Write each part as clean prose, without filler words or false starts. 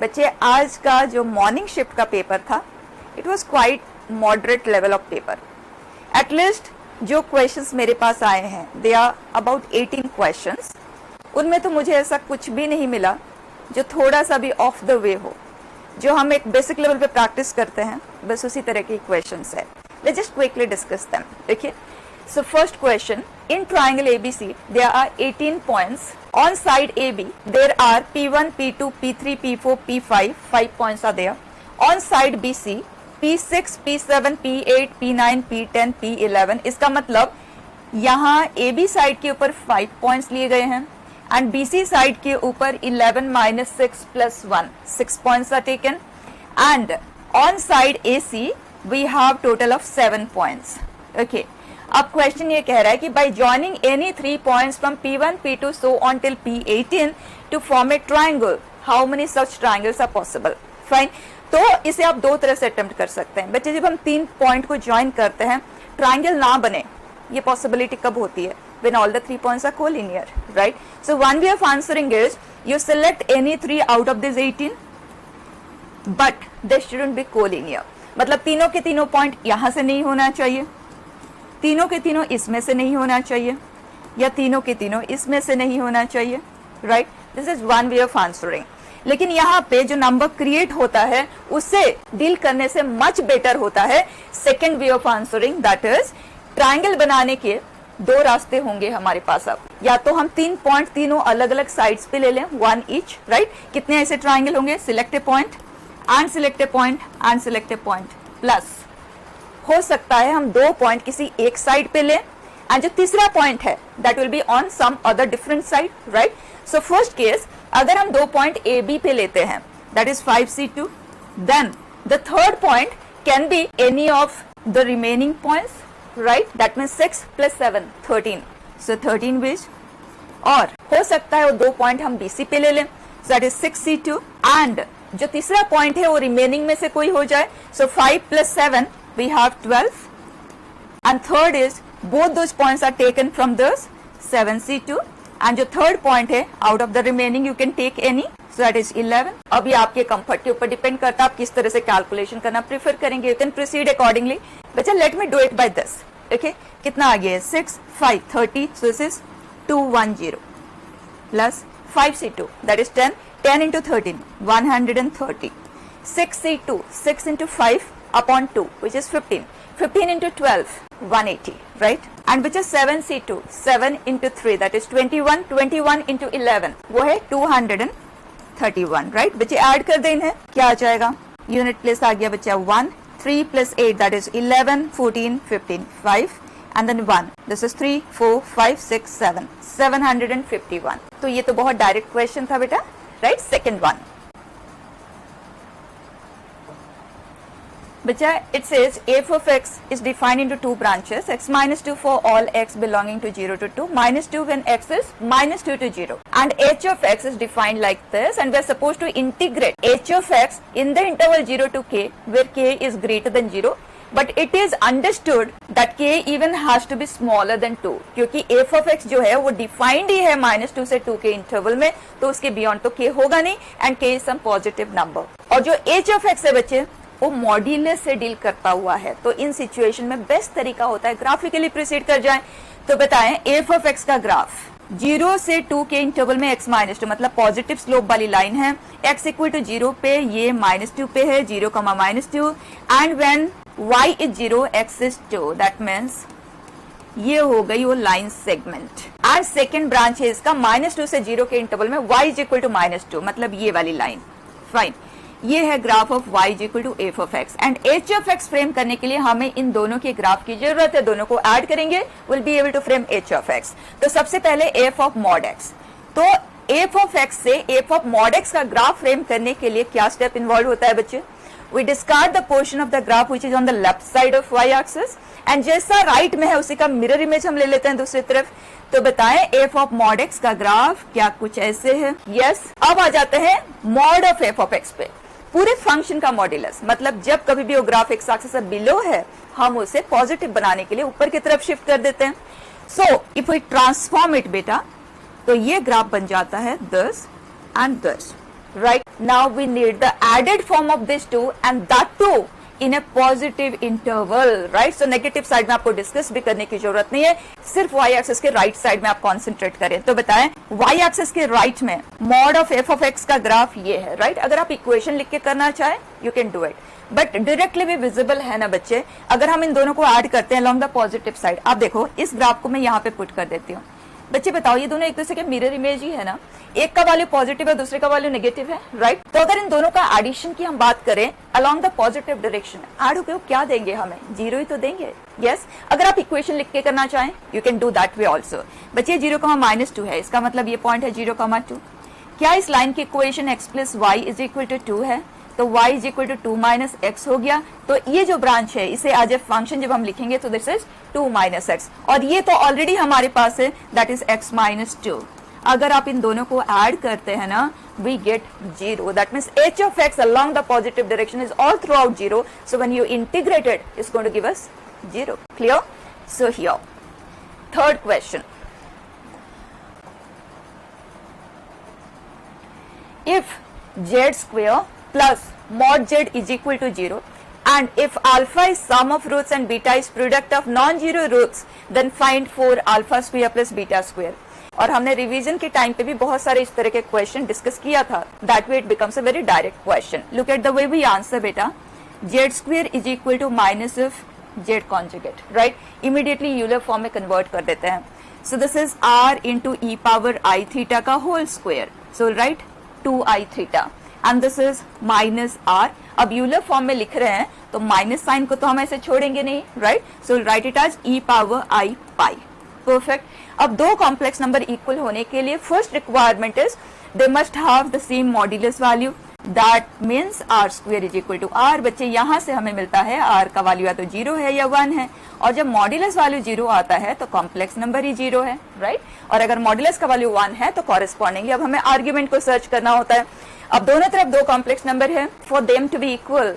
बच्चे आज का जो मॉर्निंग शिफ्ट का पेपर था, it was quite moderate level of paper. At least जो क्वेश्चंस मेरे पास आए हैं, दे आर अबाउट 18 क्वेश्चंस। उनमें तो मुझे ऐसा कुछ भी नहीं मिला जो थोड़ा सा भी ऑफ द वे हो। जो हम एक बेसिक लेवल पे प्रैक्टिस करते हैं, बस उसी तरह के क्वेश्चंस है। Let's just quickly discuss them. देखिए, so first question, in triangle ABC there are 18 points. On side AB there are P1, P2, P3, P4, P5, 5 points are there. On side BC P6, P7, P8, P9, P10, P11। इसका मतलब यहाँ AB side के ऊपर 5 points लिए गए हैं and BC side के ऊपर 11 minus 6 plus 1, 6 points are taken. And on side AC we have total of 7 points. Okay. अब क्वेश्चन ये कह रहा है कि by joining any 3 points from P1, P2 so on till P18 to form a triangle, how many such triangles are possible. Fine, तो इसे आप दो तरह से अटेम्प्ट कर सकते हैं। बच्चे, जब हम 3 पॉइंट को ज्वाइन करते हैं, ट्राइंगल ना बने, ये पॉसिबिलिटी कब होती है? When all the 3 points are collinear, right? So one way of answering is you select any 3 out of this 18 but they shouldn't be collinear. मतलब तीनों के तीनों पॉइंट यहां से नहीं होना चाहिए, तीनों के तीनों इसमें से नहीं होना चाहिए, या तीनों के तीनों इसमें से नहीं होना चाहिए, right? This is one way of answering. लेकिन यहाँ पे जो नंबर क्रिएट होता है उससे डील करने से मच बेटर होता है second way of answering, that is triangle बनाने के 2 रास्ते होंगे हमारे पास। अब या तो हम 3 पॉइंट तीनों अलग अलग साइड्स पे ले लें, 1 ईच, राइट? कितने ऐसे ट्राइंगल होंगे? Select A point and select A point and select A point, plus हो सकता है हम 2 पॉइंट किसी एक साइड पे लें एंड जो तीसरा पॉइंट है that will be on some other different side, right? So first case, अगर हम 2 पॉइंट ए बी पे लेते हैं, that is 5C2, then the third point can be any of the remaining points, right? That means 6 + 7 13, सो 13 ways. और हो सकता है वो 2 पॉइंट हम BC पे ले लें, सो दैट इज 6C2, एंड जो तीसरा पॉइंट है वो रिमेनिंग में से कोई हो जाए, सो 5 + 7 we have 12, and third is both those points are taken from this 7C2, and जो third point है out of the remaining you can take any, so that is 11। अब ये आपके कंफर्ट के ऊपर डिपेंड करता है आप किस तरह से कैलकुलेशन करना प्रेफर करेंगे। You can proceed accordingly। बच्चा, let me do it by this, okay? कितना आ गया है? 6, 5, 30, so this is 210 plus 5C2, that is 10, 10 into 13, 130, 6C2, 6 into 5 upon 2, which is 15, 15 into 12, 180, right? And which is 7C2, 7 into 3, that is 21, 21 into 11, वो है 231, right? बच्चे add कर दें इन्हें, क्या आ जाएगा? यूनिट प्लेस आ गया बच्चा 1, 3 + 8, that is 11, 14, 15, 5, and then 1, this is 3, 4, 5, 6, 7, 751। तो ये तो बहुत डायरेक्ट क्वेश्चन था बेटा, राइट? सेकेंड वन बच्चा, it says f of x is defined into 2 branches, x minus 2 for all x belonging to 0 to 2, minus 2 when x is minus 2 to 0, and h of x is defined like this, and we are supposed to integrate h of x in the interval 0 to k where k is greater than 0, but it is understood that k even has to be smaller than 2, क्योंकि f of x जो है वो defined ही है -2 से 2 के interval में, तो उसके बियॉन्ड तो k होगा नहीं, and k is some positive number। और जो h of x है बच्चे वो मॉड्यूलस से डील करता हुआ है, तो इन सिचुएशन में बेस्ट तरीका होता है ग्राफिकली प्रोसीड कर जाएं। तो बताएं f of x का ग्राफ 0 से 2 के इंटरवल में x - 2, मतलब पॉजिटिव स्लोप वाली लाइन है, x = 0 पे, ये -2 पे है, 0, -2, and when y is 0, x is 2, that means ये हो गई वो line segment. And second branch है इसका -2 से 0 के इंटरवल में y = -2, मतलब ये वाली लाइन। फाइन, ये है graph of y = f of x, and h of x frame करने के लिए हमें इन दोनों के ग्राफ की जरूरत है, दोनों को ऐड करेंगे, will be able to frame h of x। तो सबसे पहले f of mod x, तो f of x से f of mod x का ग्राफ फ्रेम करने के लिए क्या स्टेप इन्वॉल्व होता है बच्चे? We discard the portion of the graph which is on the left side of y axis, and जैसा राइट में है उसी का मिरर इमेज हम ले लेते हैं दूसरी तरफ। तो बताएं f of mod x का ग्राफ क्या कुछ ऐसे है? यस। अब आ जाते हैं mod of f of x पे, पूरे फंक्शन का मॉड्यूलस, मतलब जब कभी भी वो ग्राफ एक्स एक्सिस से बिलो है हम उसे पॉजिटिव बनाने के लिए ऊपर की तरफ शिफ्ट कर देते हैं। So if we transform it बेटा, तो ये ग्राफ बन जाता है 10 and 10, right? Now we need the added form of these two and that too in a positive interval, right? So negative side में आपको डिस्कस भी करने की जरूरत नहीं है, सिर्फ y एक्सिस के राइट साइड में आप कॉन्सेंट्रेट करें। तो बताएं y एक्सिस के राइट में mod of f of x का ग्राफ ये है, राइट? अगर आप इक्वेशन लिख के करना चाहें you can do it, but directly भी विजिबल है ना बच्चे। अगर हम इन दोनों को ऐड करते हैं अलॉन्ग द पॉजिटिव साइड, आप देखो इस ग्राफ को मैं यहाँ पे पुट कर देती हूँ। बच्चे बताओ ये दोनों एक दूसरे के मिरर इमेज ही है ना, एक का वैल्यू पॉजिटिव है दूसरे का वैल्यू नेगेटिव है, राइट? तो अगर इन दोनों का एडिशन की हम बात करें along the positive direction, add होकर क्या देंगे हमें? जीरो ही तो देंगे। यस, अगर आप इक्वेशन लिख के करना चाहें you can do that way also. बच्चे 0,-2 है, इसका मतलब ये पॉइंट है 0,2। क्या इस लाइन की equation x plus y is equal to 2 है? तो y is equal to 2 minus x हो गया। तो ये जो ब्रांच है इसे एज ए फंक्शन जब हम लिखेंगे तो दिस इज 2 माइनस एक्स, और ये तो ऑलरेडी हमारे पास है दैट इज x माइनस 2। अगर आप इन दोनों को ऐड करते हैं ना we get 0, that means h of x along the positive direction is all throughout 0, so when you integrate it it's going to give us 0. Clear? So here third question, if z square plus mod z is equal to 0 and if alpha is sum of roots and beta is product of non-zero roots then find 4 alpha square plus beta square। और हमने revision के time पे भी बहुत सारे इस तरह के क्वेश्चन डिस्कस किया था, that way it becomes a very direct question. Look at the way we answer बेटा, z square is equal to minus of z conjugate, right? Immediately Euler form में कन्वर्ट कर देते हैं। So this is r into e power i theta का whole square, so right 2i theta, and this is minus r। अब Euler form में लिख रहे हैं तो माइनस साइन को तो हम ऐसे छोड़ेंगे नहीं, right? So write it as e power i pi. Perfect. अब दो कॉम्प्लेक्स नंबर इक्वल होने के लिए first requirement is they must have the same modulus value, that means r square is equal to r। बच्चे यहाँ से हमें मिलता है r का वैल्यू या तो 0 है या 1 है, और जब मॉड्यूलस वैल्यू 0 आता है तो कॉम्प्लेक्स नंबर ही 0 है, राइट? और अगर मॉड्यूलस का वैल्यू 1 है तो कॉरेस्पॉन्डिंगली अब हमें आर्ग्यूमेंट को सर्च करना होता है। अब दोनों तरफ दो कॉम्प्लेक्स नंबर है, for them to be equal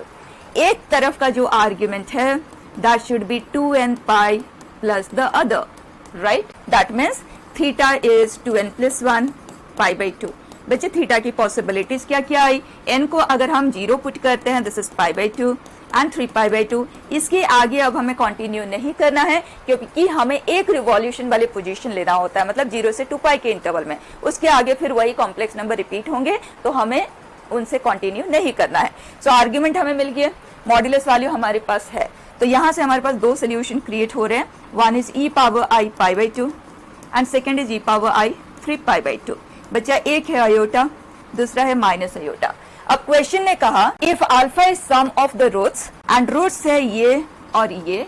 एक तरफ का जो आर्ग्यूमेंट है that should be 2n pi plus the other, right? That means theta is 2n plus 1 pi by 2। बच्चे थीटा की पॉसिबिलिटीज क्या क्या आई? n को अगर हम 0 पुट करते हैं this is pi by 2 and 3 pi by 2। इसके आगे अब हमें कंटिन्यू नहीं करना है क्योंकि हमें एक रिवॉल्यूशन वाले पोजीशन लेना होता है, मतलब 0 से 2 पाई के इंटरवल में। उसके आगे फिर वही कॉम्प्लेक्स नंबर रिपीट होंगे तो हमें उनसे कंटिन्यू नहीं करना है। सो आर्ग्यूमेंट हमें मिल गया, मॉड्यूलस वैल्यू हमारे पास है, तो यहाँ से हमारे पास दो सोल्यूशन क्रिएट हो रहे हैं। One is E power i pi by 2 and second is E power I 3 pi by 2। बच्चा एक है अयोटा, दूसरा है माइनस अयोटा। अब क्वेश्चन ने कहा if alpha is sum of the roots and roots है ये और ये,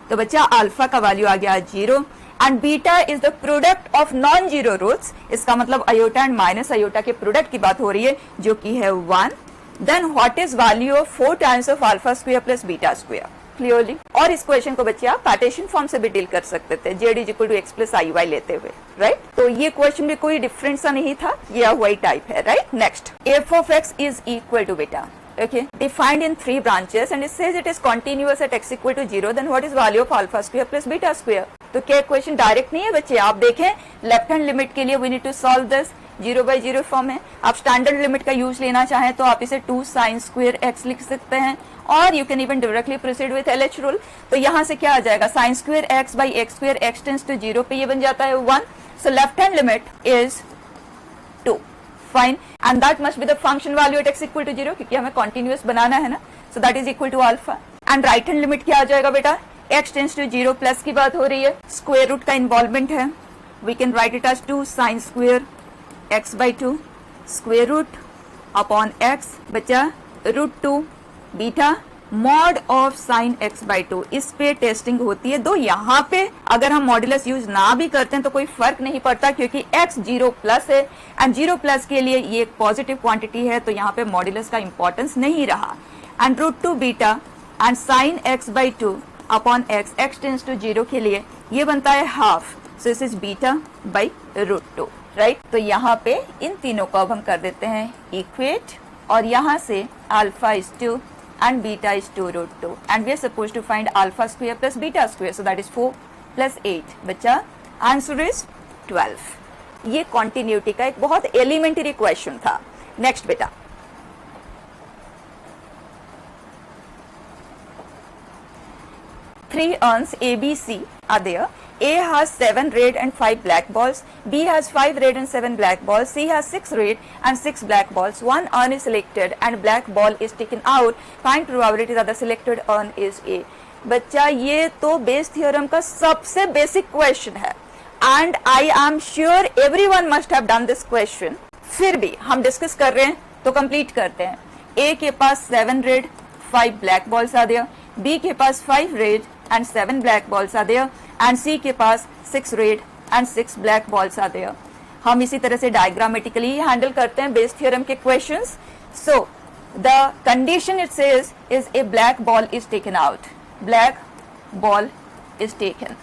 तो बच्चा अल्फा का वैल्यू आ गया 0 and beta is the product of non zero roots. इसका मतलब अयोटा एंड माइनस अयोटा के प्रोडक्ट की बात हो रही है जो कि है 1। Then what is value of 4 times of alpha square plus beta square? Clearly. और इस क्वेश्चन को बच्चे आप पार्टीशन फॉर्म से भी डील कर सकते थे, z is equal to x plus i y लेते हुए, राइट? तो ये क्वेश्चन में कोई डिफरेंस सा नहीं था, ये वही टाइप है, right? Next, f of x is equal to बेटा, okay, defined in 3 branches and it says it is continuous at x equal to 0, then what is value of alpha square plus beta square? तो क्या question direct नहीं है बच्चे? आप देखें left hand limit के लिए we need to solve this 0 by 0 form है। आप स्टैंडर्ड लिमिट का यूज लेना चाहें तो आप इसे 2 sin square x लिख सकते हैं, और you can even directly proceed with LH rule. तो यहाँ से क्या आ जाएगा? sin square x by x square x tends to 0 पे ये बन जाता है 1। so left hand limit is 2, fine, and that must be the function value at x equal to 0 क्योंकि हमें continuous बनाना है ना, so that is equal to alpha। and right hand limit क्या आ जाएगा बेटा? x tends to 0 प्लस की बात हो रही है, स्क्वायर रूट का इन्वॉल्वमेंट है, we can write it as 2 sin square x by 2 square root upon x बचा √2 beta mod of sine x by 2। इस पे टेस्टिंग होती है। दो यहाँ पे अगर हम मॉड्यूलस यूज ना भी करते हैं तो कोई फर्क नहीं पड़ता क्योंकि x 0 प्लस है एंड 0 प्लस के लिए ये एक पॉजिटिव क्वांटिटी है, तो यहाँ पे मॉड्यूलस का इंपॉर्टेंस नहीं रहा। And √2 beta and sine x by 2 upon x tends to 0 के लिए ये बनता है half, so this is beta by √2, right? तो यहाँ पे इन तीनों को अब हम कर देते हैं इक्वेट, और यहाँ से alpha is 2 and beta is 2 √2 and we are supposed to find alpha square plus beta square, so that is 4 plus 8। बच्चा आंसर इज 12। ये कॉन्टिन्यूटी का एक बहुत एलिमेंटरी क्वेश्चन था। नेक्स्ट बेटा, 3 urns A, B, C are there. A has 7 red and 5 black balls. B has 5 red and 7 black balls. C has 6 red and 6 black balls. One urn is selected and black ball is taken out. Find probability that the selected urn is A. बच्चा ये तो Bayes theorem का सबसे basic question है and I am sure everyone must have done this question. फिर भी हम discuss कर रहे हैं तो कंप्लीट करते हैं. A के पास 7 रेड 5 ब्लैक बॉल्स आ दिया. B के पास 5 रेड एंड 7 ब्लैक बॉल्स आ दिया एंड C के पास 6 रेड एंड 6 ब्लैक बॉल्स आ दिया. हम इसी तरह से डायग्रामेटिकली हैंडल करते हैं बेस थ्योरम के questions. So the condition it says is a black ball is taken out. Black ball is taken.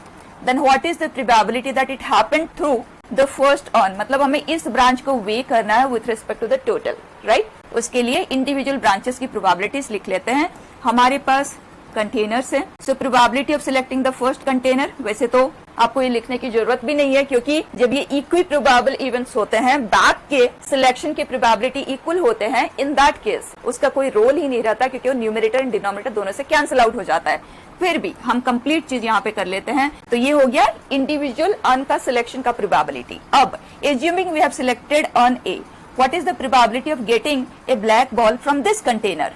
Then what is the probability that it happened through the first urn. मतलब हमें इस branch को weigh करना है with respect to the total, right. उसके लिए individual branches की probabilities लिख लेते हैं. हमारे पास कंटेनर्स है. So probability of selecting the first container. वैसे तो आपको ये लिखने की जरूरत भी नहीं है क्योंकि जब ये इक्वी प्रोबेबल इवेंट्स होते हैं बैक के सिलेक्शन के प्रोबेबिलिटी इक्वल होते हैं. इन दैट केस उसका कोई रोल ही नहीं रहता क्योंकि वो न्यूमरेटर एंड डिनोमिनेटर दोनों से कैंसिल आउट हो जाता है. फिर भी हम कंप्लीट चीज यहाँ पे कर लेते हैं. तो ये हो गया इंडिविजुअल अर्न का सिलेक्शन का प्रोबेबिलिटी. अब assuming we have selected urn A, what is the probability of getting a black ball from this container.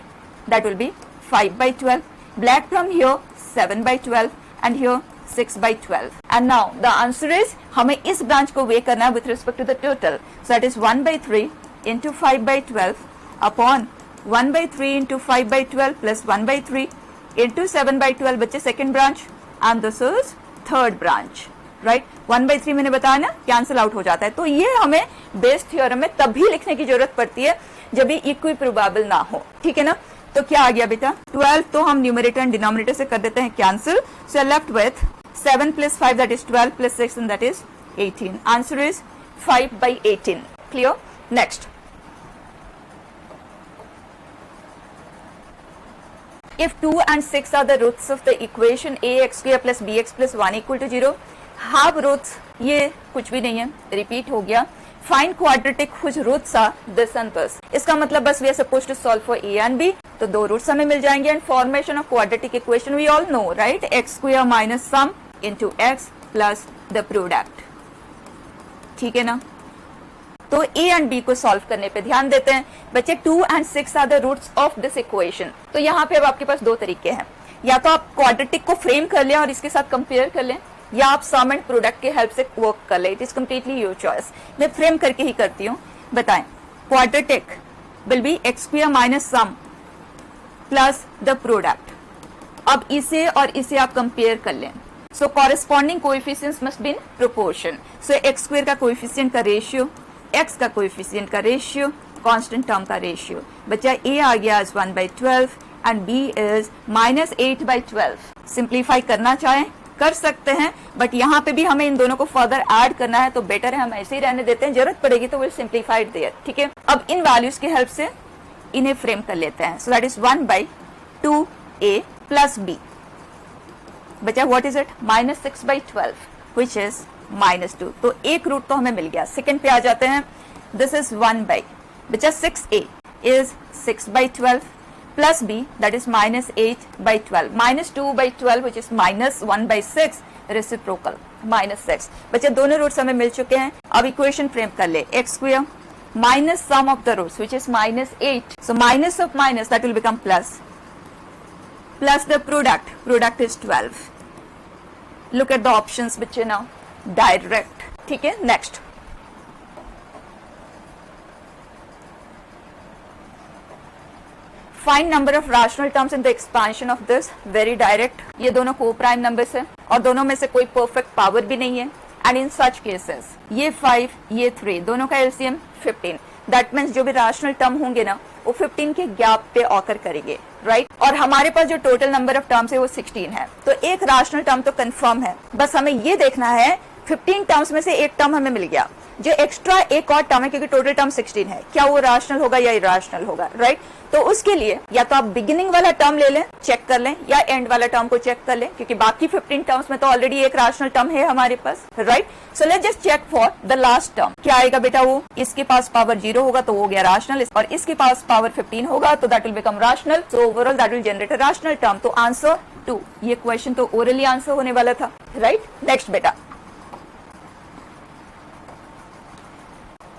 That will be 5/12. Black from here 7/12 and here 6/12. And now the answer is हमें इस branch को weigh करना है with respect to the total. So that is 1/3 into 5/12 upon 1/3 into 5/12 plus 1/3 into 7/12. बच्चे second branch and this is third branch, right. 1/3 मैंने बताया ना cancel out हो जाता है. तो ये हमें बेस थ्योरम में तभी लिखने की जरूरत पड़ती है जब ये इक्वी प्रोबेबल ना हो. ठीक है ना. तो क्या आ गया बेटा 12. तो हम न्यूमरेटर एंड डिनोमिनेटर से कर देते हैं cancel. So left with 7 plus 5 that is 12 plus 6 and that is 18. Answer is 5/18. Clear? Next. If 2 and 6 are the roots of the equation ax square plus bx plus 1 equal to 0, have roots ये कुछ भी नहीं है, repeat हो गया. Find quadratic whose roots are this and this. इसका मतलब बस we are supposed to solve for a and b. तो दो रूट्स हमें मिल जाएंगे. And formation of quadratic equation we all know, right. X square minus sum into x plus the product. ठीक है ना. तो a एंड b को सॉल्व करने पे ध्यान देते हैं. बच्चे 2 and 6 are the roots of this equation. तो यहाँ पे अब आपके पास दो तरीके हैं. या तो आप क्वाड्रेटिक को फ्रेम कर लें और इसके साथ कंपेयर कर लें, या आप सम एंड प्रोडक्ट के हेल्प से वर्क कर ले. It is completely your choice. मैं फ्रेम करके ही करती हूँ. बताएं. Quadratic will be x square minus sum plus the product. अब इसे और इसे आप कंपेयर कर लें. So corresponding coefficients must be in proportion. So x square का कोएफिशिएंट का रेशियो, एक्स का कोएफिशिएंट का रेशियो, कांस्टेंट टर्म का रेशियो. बच्चा ए आ गया is 1/12 and b is -8/12. Simplify करना चाहें कर सकते हैं, बट यहाँ पे भी हमें इन दोनों को फर्दर ऐड करना है तो बेटर है हम ऐसे ही रहने देते हैं. जरूरत पड़ेगी तो विल सिंप्लीफाइड देयर. ठीक है. अब इन वैल्यूज की हेल्प से इन्हें फ्रेम कर लेते हैं. सो that is 1/2a plus b. बचा what is it -6/12 which is -2. तो एक रूट तो हमें मिल गया. सेकेंड पे आ जाते हैं. दिस इज 1 बचा 6a is 6/12 plus b that is -8/12 -2/12 which is -1/6 reciprocal -6. बच्चे दोनों रूट्स हमें मिल चुके हैं. अब इक्वेशन फ्रेम कर ले. X square minus sum of the roots which is -8. So minus of minus that will become plus the product is 12. Look at the options बच्चे now. Direct. ठीक है. Next. Find number of rational terms in the expansion of this. Very direct. ये दोनों को prime numbers है और दोनों में से कोई परफेक्ट पावर भी नहीं है. एंड इन सच केसेस ये 5 ये 3 दोनों का एलसीएम 15. दैट मीन्स जो भी रैशनल टर्म होंगे ना वो 15 के गैप पे ऑकर करेंगे, राइट. और हमारे पास जो टोटल नंबर ऑफ टर्म्स है वो 16 है. तो एक रैशनल टर्म तो कंफर्म है. बस हमें ये देखना है 15 टर्म्स में से एक टर्म हमें मिल गया. जो एक्स्ट्रा एक और टर्म है, क्योंकि टोटल टर्म 16 है, क्या वो रैशनल होगा या इरैशनल होगा, राइट? तो उसके लिए या तो आप बिगिनिंग वाला टर्म ले लें, चेक कर लें, या एंड वाला टर्म को चेक कर लें, क्योंकि बाकी 15 टर्म्स में तो ऑलरेडी एक रैशनल टर्म है हमारे पास, right? So let's just check for the last term. क्या आएगा बेटा? वो इसके पास पावर 0 होगा तो हो गया रैशनल, और इसके पास पावर 15 होगा तो that will become rational. So overall that will generate a rational term. तो आंसर 2। ये क्वेश्चन तो ओरली आंसर होने वाला था, राइट? नेक्स्ट बेटा,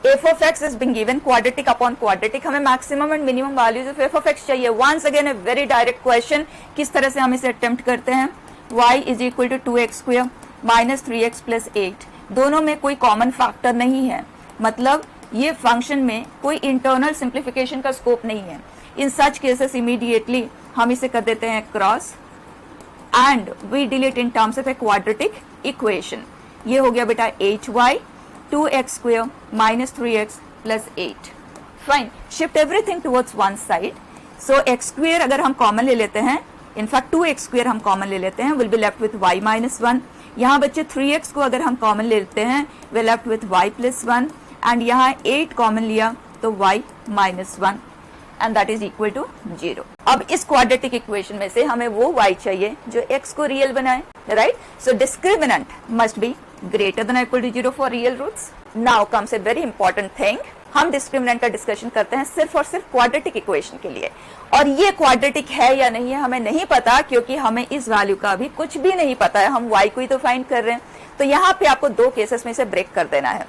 f of x is being given quadratic upon quadratic। हमें maximum and minimum values of f of x चाहिए। Once again a very direct question. किस तरह से हम इसे अटेम्प्ट करते हैं? y is equal to 2x square minus 3x plus 8। दोनों में कोई कॉमन फैक्टर नहीं है, मतलब ये फंक्शन में कोई इंटरनल सिंप्लीफिकेशन का स्कोप नहीं है। इन सच केसेस इमीडिएटली हम इसे कर देते हैं cross and we delete in terms of a quadratic equation. ये हो गया बेटा hy 2x square minus 3x plus 8। Fine, shift everything towards one side. So x square अगर हम कॉमन ले लेते हैं, इनफैक्ट 2x square हम कॉमन ले लेते हैं, will be left with y minus 1। यहाँ बच्चे 3x को अगर हम कॉमन ले लेते हैं, we left with y plus 1, and यहाँ 8 कॉमन लिया तो y minus 1, and that is equal to 0। अब इस क्वाड्रेटिक इक्वेशन में से हमें वो y चाहिए जो x को रियल बनाए, right? So discriminant must be greater than or equal to 0 for real roots। Now comes a very important thing। हम डिस्क्रिमिनेंट का डिस्कशन करते हैं सिर्फ और सिर्फ क्वाड्रेटिक इक्वेशन के लिए, और ये क्वाड्रेटिक है या नहीं है हमें नहीं पता, क्योंकि हमें इस वैल्यू का अभी कुछ भी नहीं पता है। हम y को ही तो फाइंड कर रहे हैं। तो यहाँ पे आपको दो केसेस में से ब्रेक कर देना है।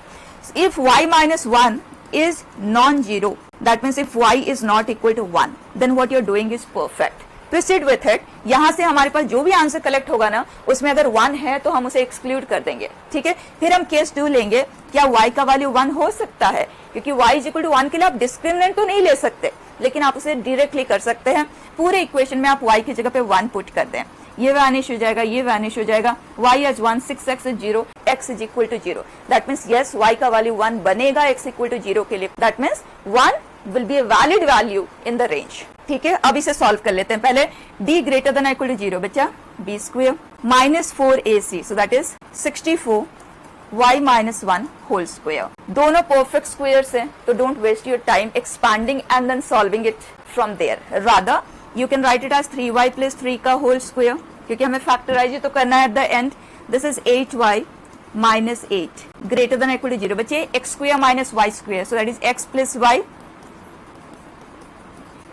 If y minus 1 is non-zero, that means if y is not equal to 1, then what you're doing is perfect। Proceed with it। यहाँ से हमारे पास जो भी आंसर कलेक्ट होगा ना, उसमें अगर 1 है तो हम उसे एक्सक्लूड कर देंगे, ठीक है? फिर हम केस 2 लेंगे, क्या y का वैल्यू 1 हो सकता है? क्योंकि y इज इक्वल टू 1 के लिए आप डिस्क्रिमिनेंट तो नहीं ले सकते, लेकिन आप उसे डायरेक्टली कर सकते हैं। पूरे इक्वेशन में आप y की जगह पे 1 पुट कर दें, ये वैनिश हो जाएगा, ये वैनिश हो जाएगा। y is 1, 6x is 0, x is equal to 0। That means yes, y का वैल्यू 1 बनेगा x इक्वल टू 0 के लिए। That means 1 will be a valid value in the range। ठीक है, अब इसे सॉल्व कर लेते हैं। पहले d greater than or equal to 0 बच्चा, b square minus 4ac, so that is 64 y minus 1 whole square। दोनों perfect squares हैं, तो don't waste your time expanding and then solving it from there। Rather you can write it as 3y plus 3 का whole square, क्योंकि हमें factorize तो करना है at the end। This is 8y minus 8 greater than or equal to 0 बच्चे, x square minus y square, so that is x plus y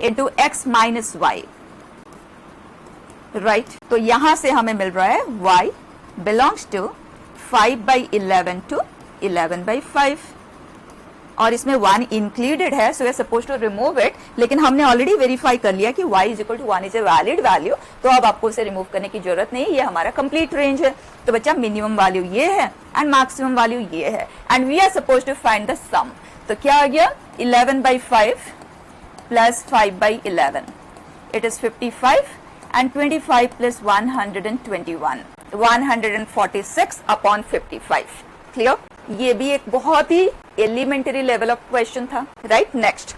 into x minus y, right? तो यहां से हमें मिल रहा है y belongs to 5 by 11 to 11 by 5, और इसमें 1 included है, so we are supposed to remove it, लेकिन हमने ऑलरेडी वेरीफाई कर लिया कि y is equal to 1 is a valid value, तो अब आपको इसे रिमूव करने की जरूरत नहीं, ये हमारा कंप्लीट रेंज है। तो बच्चा मिनिमम वैल्यू ये है एंड मैक्सिमम वैल्यू ये है, and we are suppose to find the sum. तो क्या आ गया? 11 by 5 plus 5 by 11, it is 55, and 25 plus 121, 146 upon 55। Clear? ये भी एक बहुत ही एलिमेंटरी लेवल ऑफ क्वेश्चन था, right? Next,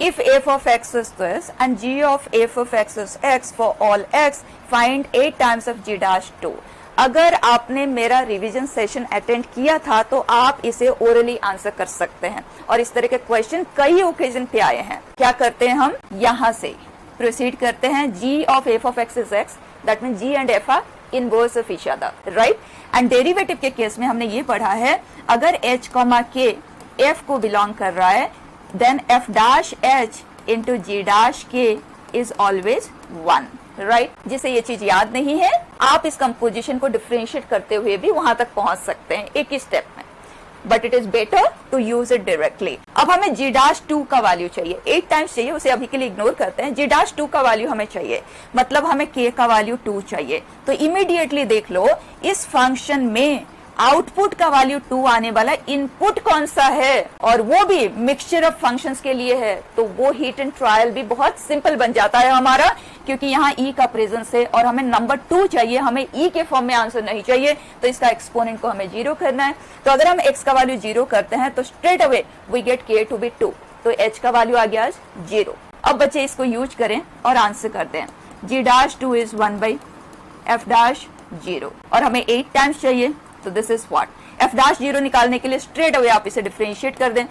if f of x is this and g of f of x is x for all x, find 8 times of g dash 2। अगर आपने मेरा revision session attend किया था तो आप इसे orally answer कर सकते हैं, और इस तरह के क्वेश्चन कई ओकेजन पे आए हैं। क्या करते हैं हम? यहाँ से प्रोसीड करते हैं। g of f of x is x, that means g and f are inverse of each other, right? And derivative के केस में हमने ये पढ़ा है, अगर h, k f को बिलोंग कर रहा है, then f dash h into g dash k is always 1, right? जिसे ये चीज याद नहीं है, आप इस कंपोजिशन को डिफरेंशिएट करते हुए भी वहां तक पहुंच सकते हैं एक ही स्टेप में, but it is better to use it directly. अब हमें g'2 का वैल्यू चाहिए, 8 टाइम्स चाहिए, उसे अभी के लिए इग्नोर करते हैं। g'2 का वैल्यू हमें चाहिए, मतलब हमें k का वैल्यू 2 चाहिए। तो इमीडिएटली देख लो, इस फंक्शन में आउटपुट का वैल्यू 2 आने वाला, इनपुट कौन सा है, और वो भी मिक्सचर ऑफ फंक्शंस के लिए है, तो वो हीट एंड ट्रायल भी बहुत सिंपल बन जाता है हमारा, क्योंकि यहाँ e का प्रेजेंस है और हमें नंबर 2 चाहिए, हमें e के फॉर्म में आंसर नहीं चाहिए, तो इसका एक्सपोनेंट को हमें 0 करना है। तो अगर हम x का वैल्यू 0 करते हैं तो straight away we get k to be 2, तो h का वैल्यू आ गया 0। अब बच्चे इसको यूज करें और आंसर करते हैं। g'2 is 1 by f dash 0, और हमें 8 टाइम्स चाहिए, तो this is what, f dash 0 निकालने के लिए स्ट्रेट अवे आप इसे डिफरेंशिएट कर दें,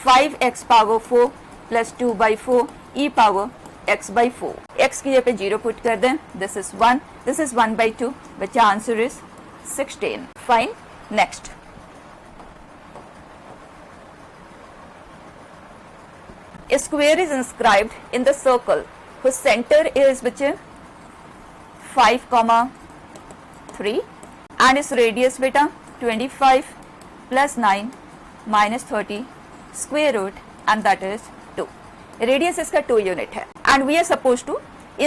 5x power 4 plus 2/4 e power x by 4, x की जगह पे 0 पुट कर दें, दिस इज 1, दिस इज 1/2, बच्चा answer is 16. Fine. Next, a square is inscribed in the circle whose center is which 5, 3 and its radius beta 25 plus 9 minus 30 square root and that is 2. Radius इसका 2 unit है and we are supposed to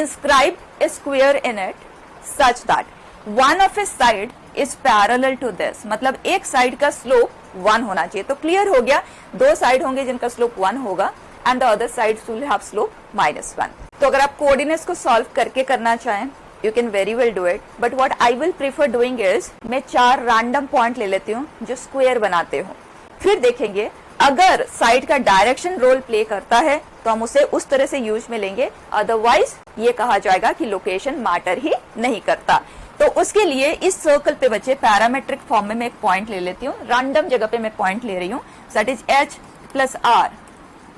inscribe a square in it such that one of its side is parallel to this. मतलब एक side का slope 1 होना चाहिए. तो clear हो गया, दो साइड होंगे जिनका स्लोप 1 होगा and the other sides will have slope -1. तो अगर आप कोऑर्डिनेट्स को सॉल्व करके करना चाहें, you can very well do it, but what I will prefer doing is मैं 4 रैंडम पॉइंट ले लेती हूँ जो स्क्वायर बनाते हो, फिर देखेंगे अगर साइड का डायरेक्शन रोल प्ले करता है तो हम उसे उस तरह से यूज में लेंगे, अदरवाइज ये कहा जाएगा कि लोकेशन मैटर ही नहीं करता. तो उसके लिए इस सर्कल पे बच्चे पैरामेट्रिक फॉर्म में मैं एक पॉइंट ले लेती हूँ, रैंडम जगह पे मैं पॉइंट ले रही हूँ, that is h plus r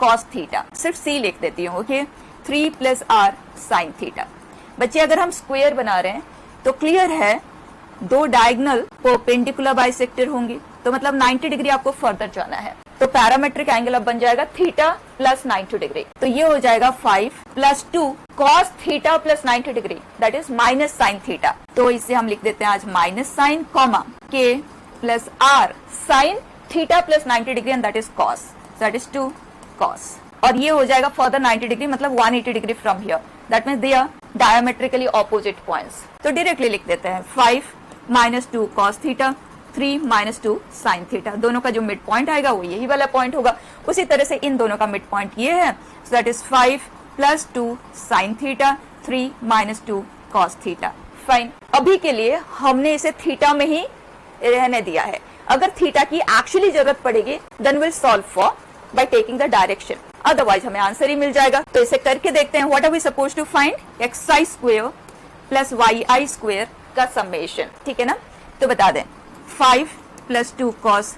cos theta, सिर्फ c लिख देती हूँ, okay, 3 plus r sin theta. बच्चे अगर हम स्क्वायर बना रहे हैं तो क्लियर है दो डायगोनल परपेंडिकुलर बाइसेक्टर होंगे, तो मतलब 90 डिग्री आपको फर्दर जाना है, तो पैरामेट्रिक एंगल अब बन जाएगा थीटा प्लस 90 डिग्री. तो ये हो जाएगा 5 plus 2 cos theta plus 90 degree, that is minus sine theta. तो इसे हम लिख देते हैं आज minus sine comma k plus r sine theta plus 90 degree and that is cos, that is 2 cos. और ये हो जाएगा फर्दर 90 डिग्री मतलब 180 degree from here, that means they are diametrically opposite points. तो डायरेक्टली लिख देते हैं 5 minus 2 cos theta 3 minus 2 sine theta. दोनों का जो मिड पॉइंट आएगा वो यही वाला पॉइंट होगा. उसी तरह से इन दोनों का मिड पॉइंट ये है, सो that is 5 plus 2 sine theta 3 minus 2 cos theta. Fine. अभी के लिए हमने इसे थीटा में ही रहने दिया है. अगर थीटा की एक्चुअली जरूरत पड़ेगी then will solve for by taking the direction, otherwise हमें आंसर ही मिल जाएगा. तो इसे करके देखते हैं. what are we supposed to find? xi square plus yi square का summation, ठीक है ना. तो बता दें 5 plus 2 cos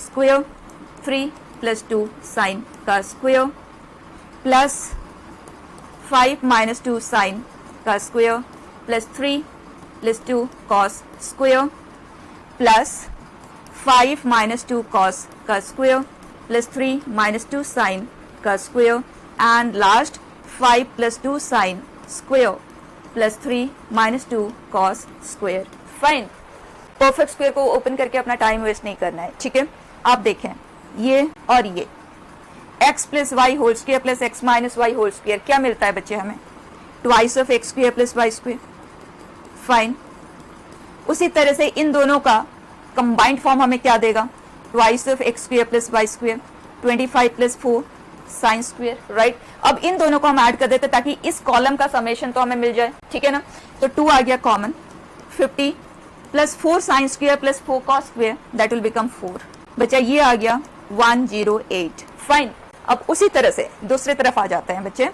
square 3 plus 2 sin का square plus 5 minus 2 sin का square plus 3 plus 2 cos square plus 5 minus 2 cos का square plus 3 minus 2 sin का square and last 5 plus 2 sin square plus 3 minus 2 cos square. Fine. Perfect square को open करके अपना time waste नहीं करना है, ठीक है. आप देखें ये और ये x plus y whole square plus x minus y whole square क्या मिलता है बच्चे हमें? Twice of x square plus y square. Fine. उसी तरह से इन दोनों का कंबाइंड फॉर्म हमें क्या देगा? Twice of x square plus y square 25 plus 4 sine square, right. अब इन दोनों को हम ऐड कर देते ताकि इस कॉलम का समेशन तो हमें मिल जाए, ठीक है ना. तो 2 आ गया common, 50 plus 4 sine square plus 4 cos square that will become 4. बच्चा ये आ गया 108. फाइन. अब उसी तरह से दूसरी तरफ आ जाते हैं बच्चे.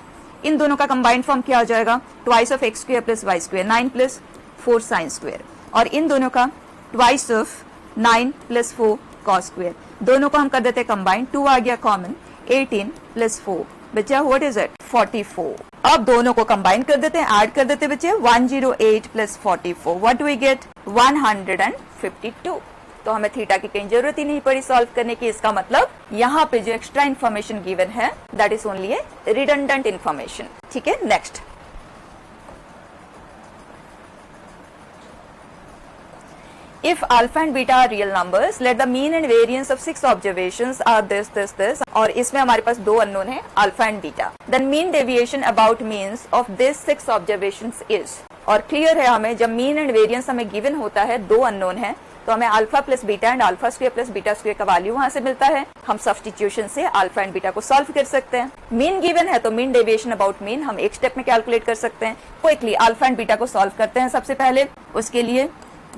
इन दोनों का कंबाइंड फॉर्म क्या हो जाएगा? Twice of x square plus y square 9 plus 4 sine square, और इन दोनों का twice of 9 plus 4 cos square. दोनों को हम कर देते हैं कंबाइंड, 2 आ गया कॉमन, 18 प्लस 4 बच्चा व्हाट इज इट? 44. अब दोनों को कंबाइन कर देते हैं, ऐड कर देते हैं बच्चे. 108 plus 44 what do we get? 152. तो हमें थीटा की कहीं जरूरत ही नहीं पड़ी सॉल्व करने की. इसका मतलब यहाँ पे जो एक्स्ट्रा इन्फॉर्मेशन गिवन है that is only A redundant information, ठीक है. Next, if alpha and beta are real numbers, let the mean and variance of 6 observations are this. और इसमें हमारे पास दो अननोन है, alpha and beta. Then mean deviation about means of these 6 observations is. और clear है हमें जब mean and variance हमें गिवन होता है, दो अननोन है, तो हमें alpha plus beta and alpha square plus beta square का वैल्यू वहां से मिलता है. हम सब्स्टिट्यूशन से अल्फा एंड बीटा को सॉल्व कर सकते हैं. मीन गिवन है तो मीन डेविएशन अबाउट मीन हम एक स्टेप में कैलकुलेट कर सकते हैं. क्विकली अल्फा एंड बीटा को सॉल्व करते हैं. सबसे पहले उसके लिए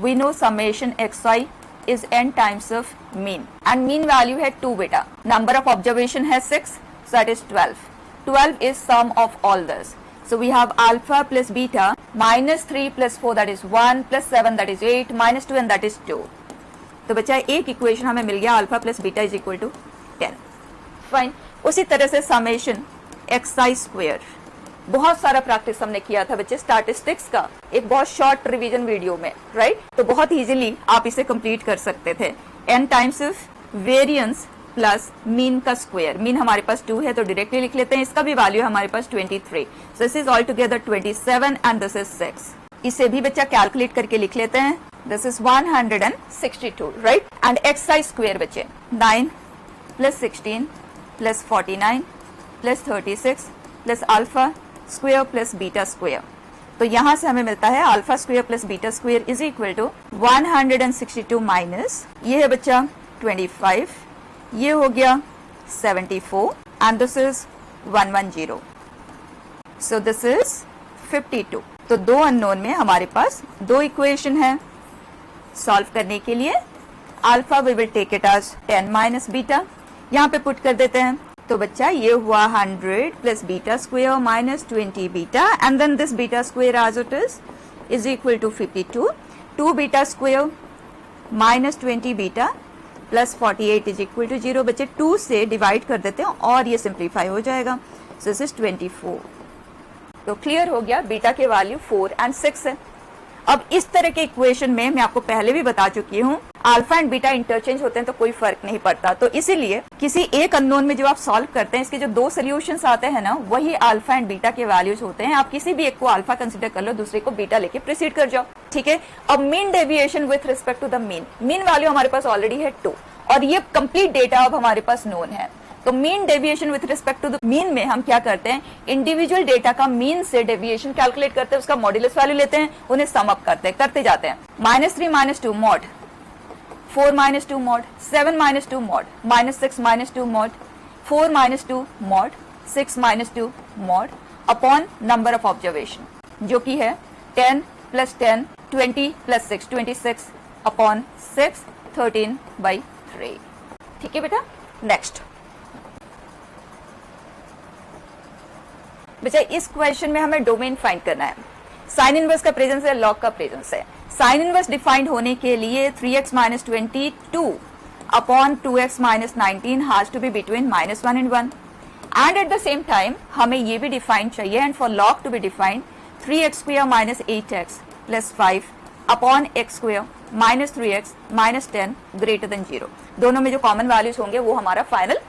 we know summation xi is n times of mean and mean value है 2 beta. Number of observation है 6, so that is 12. 12 is sum of all this. So we have alpha plus beta minus 3 plus 4 that is 1 plus 7 that is 8 minus 2 and that is 2. तो बच्चा एक equation हमें मिल गया alpha plus beta is equal to 10। Fine. उसी तरह से summation xi square, बहुत सारा प्रैक्टिस हमने किया था बच्चे स्टैटिस्टिक्स का एक बहुत शॉर्ट रिवीजन वीडियो में, राइट? तो बहुत इजीली आप इसे कंप्लीट कर सकते थे। n times of variance plus mean का स्क्वायर, मीन हमारे पास 2 है तो डायरेक्टली लिख लेते हैं, इसका भी वैल्यू है हमारे पास 23, so this is all together 27 and this is 6। इसे भी बच्चा कैलकुलेट करके लिख लेते हैं, this is 162, right? And xi square बच्चे 9 plus 16 plus 49 plus 36 plus alpha square plus beta square. तो यहां से हमें मिलता है alpha square plus beta square is equal to 162 minus ये है बच्चा 25, ये हो गया 74 and this is 110, so this is 52। तो दो अननोन में हमारे पास दो इक्वेशन है। सॉल्व करने के लिए alpha we will take it as 10 minus beta, यहाँ पे पुट कर देते हैं। तो बच्चा ये हुआ 100 plus beta square minus 20 beta and then this beta square as it is equal to 52, 2 beta square minus 20 beta plus 48 is equal to 0। बच्चे 2 से डिवाइड कर देते हैं और ये सिंप्लीफाई हो जाएगा, सो दिस इज 24। तो क्लियर हो गया बीटा के वैल्यू 4 एंड 6 है। अब इस तरह के इक्वेशन में मैं आपको पहले भी बता चुकी हूँ अल्फा एंड बीटा इंटरचेंज होते हैं तो कोई फर्क नहीं पड़ता। तो इसीलिए किसी एक अननोन में जो आप सॉल्व करते हैं इसके जो दो सोल्यूशंस आते हैं ना वही अल्फा एंड बीटा के वैल्यूज होते हैं। आप किसी भी एक को अल्फा कंसिडर कर लो, दूसरे को बीटा लेके प्रोसीड कर जाओ, ठीक है? अब mean deviation with respect to the mean value हमारे पास ऑलरेडी है 2 और ये कंप्लीट डेटा अब हमारे पास नोन है। तो mean deviation with respect to the mean में हम क्या करते हैं, इंडिविजुअल डेटा का मीन से डेविएशन कैलकुलेट करते हैं, उसका मॉड्यूलस वैल्यू लेते हैं, उन्हें सम अप करते जाते हैं। -3 - 2 mod, 4 - 2 mod, 7 - 2 mod, -6 - 2 mod, 4 - 2 mod, 6 - 2 mod upon number of observation जो कि है 10 + 10 20 + 6 26 अपॉन 6 13/3। ठीक है बेटा। नेक्स्ट बच्चा इस क्वेश्चन में हमें डोमेन फाइंड करना है। साइन इनवर्स का प्रेजेंस है, लॉग का प्रेजेंस है। साइन इनवर्स डिफाइंड होने के लिए 3x - 22 upon 2x - 19 has to be between -1 and 1 and at the same time हमें ये भी डिफाइंड चाहिए and for log to be defined 3x² - 8x + 5 upon x² - 3x - 10 greater than 0। दोनों में जो कॉमन वैल्यूज होंगे वो हमारा फाइनल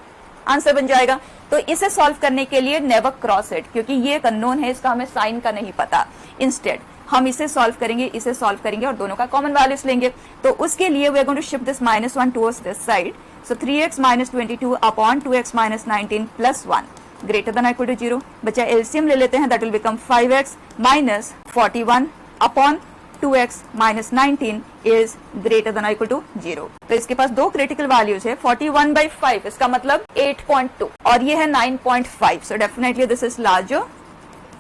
आंसर बन जाएगा। तो इसे सॉल्व करने के लिए नेवर क्रॉस इट, क्योंकि ये एक अननोन है, इसका हमें साइन का नहीं पता। इंस्टेड हम इसे सॉल्व करेंगे, इसे सॉल्व करेंगे और दोनों का कॉमन वैल्यूज लेंगे। तो उसके लिए we are going to shift this -1 towards this side, so 3x - 22 upon 2x - 19 + 1 greater than equal to 0। बच्चा एलसीएम ले लेते हैं, that will become 5x - 41 upon 2x - 19 is greater than equal to 0। तो इसके पास दो क्रिटिकल वैल्यूज है, 41/5 इसका मतलब 8.2 और ये है 9.5, so definitely this is larger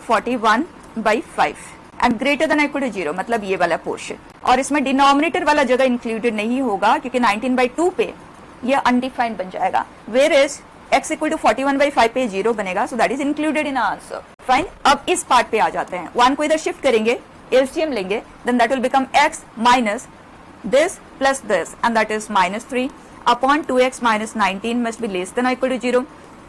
41/5 and greater than equal to 0 मतलब ये वाला पोर्शन। और इसमें डिनोमिनेटर वाला जगह इंक्लूडेड नहीं होगा क्योंकि 19/2 पे ये अनडिफाइंड बन जाएगा, वेयर इज x = 41/5 पे 0 बनेगा, सो that is included in answer. Fine. अब इस पार्ट पे आ जाते हैं, 1 को इधर शिफ्ट करेंगे, LCM लेंगे, then that will become x minus this plus this and that is -3 upon 2x - 19 must be less than or equal to 0।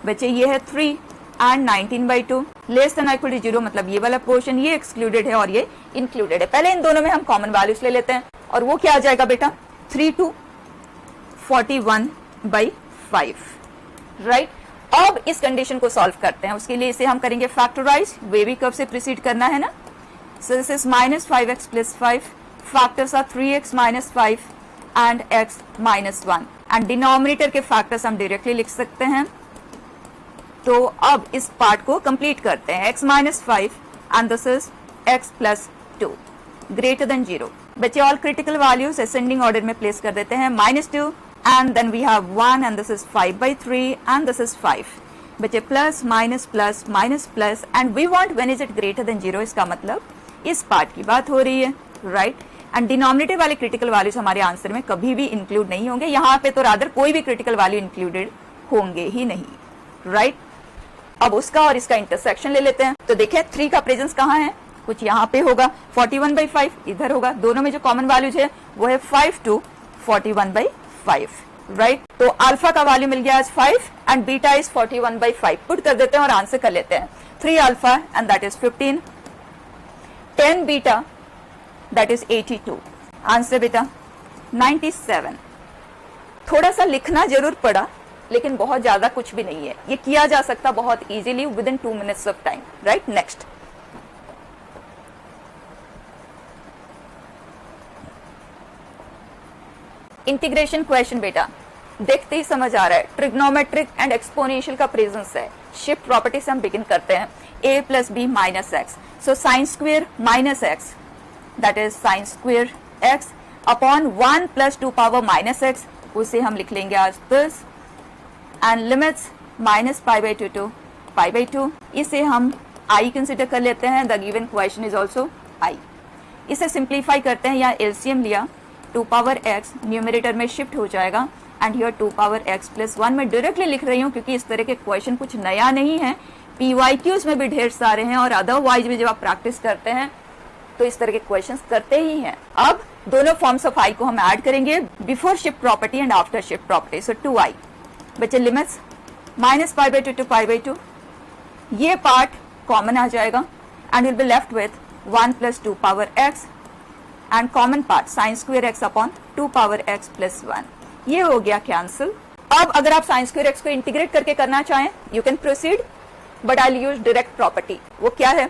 बच्चे ये है 3 and 19/2 less than or equal to 0 मतलब ये वाला पोर्शन ये एक्सक्लूडेड है और ये इंक्लूडेड है। पहले इन दोनों में हम कॉमन वैल्यूज ले लेते हैं और वो क्या आ जाएगा बेटा 3 to 41/5, राइट। अब इस कंडीशन को सॉल्व करते हैं, उसके लिए इसे हम करेंगे फैक्टराइज, वेवी कर्व से प्रोसीड करना है ना। So this is -5x + 5. Factors are 3x - 5 and x - 1 and denominator के factors हम directly लिख सकते हैं। तो अब इस पार्ट को कंप्लीट करते हैं, x - 5 and this is x + 2 greater than 0। बच्चे all critical values ascending order में प्लेस कर देते हैं, -2 and then we have 1 and this is 5/3 and this is 5। बच्चे plus minus plus minus plus and we want when is it greater than 0, इसका मतलब इस part की बात हो रही है, राइट। एंड डिनोमिनेटर वाले क्रिटिकल वैल्यूज हमारे आंसर में कभी भी इंक्लूड नहीं होंगे, यहाँ पे तो रादर कोई भी क्रिटिकल वैल्यू इंक्लूडेड होंगे ही नहीं, राइट। अब उसका और इसका इंटरसेक्शन ले लेते हैं। तो देखिए 3 का प्रेजेंस कहाँ है, कुछ यहाँ पे होगा, 41/5 इधर होगा। दोनों में जो कॉमन वैल्यूज है वो है 5 to 41/5, राइट। तो अल्फा का वैल्यू मिल गया आज 5 एंड बीटा इज 41/5। पुट कर देते हैं और आंसर कर लेते हैं। 3 alpha and that is 15, 10 beta that is 82। Answer बेटा 97। थोड़ा सा लिखना जरूर पड़ा, लेकिन बहुत ज्यादा कुछ भी नहीं है, ये किया जा सकता बहुत easily within 2 minutes of time, right. Next, integration question बेटा, देखते ही समझ आ रहा है, ट्रिग्नोमेट्रिक एंड एक्सपोनेंशियल का प्रेजेंस है। शिफ्ट प्रॉपर्टी से हम बिगिन करते हैं। a plus b minus x, so sine square minus x that is sine square x upon 1 plus 2 power minus x, उसे हम लिख लेंगे आज this, and limits minus π/2 to π/2। इसे हम i कंसिडर कर लेते हैं। The given question is also i। इसे सिंप्लीफाई करते हैं, या एलसीएम लिया, 2 पावर x न्यूमरेटर में शिफ्ट हो जाएगा and here 2 power x plus 1 मैं डायरेक्टली लिख रही हूँ क्योंकि इस तरह के क्वेश्चन कुछ नया नहीं है। PYQs में भी ढेर सारे हैं और अदरवाइज भी जब आप प्रैक्टिस करते हैं तो इस तरह के क्वेश्चंस करते ही हैं। अब दोनों फॉर्म्स ऑफ i को हम ऐड करेंगे, before shift property and after shift property. So 2i, बच्चे लिमिट्स माइनस π/2 टू π/2, ये पार्ट कॉमन आ जाएगा and will be left with 1 plus 2 power x and common part sine square x upon 2 power x plus 1, ये हो गया cancel. अब अगर आप साइन स्क्वेयर एक्स को इंटीग्रेट करके करना चाहें, you can proceed, but I will use direct property. वो क्या है?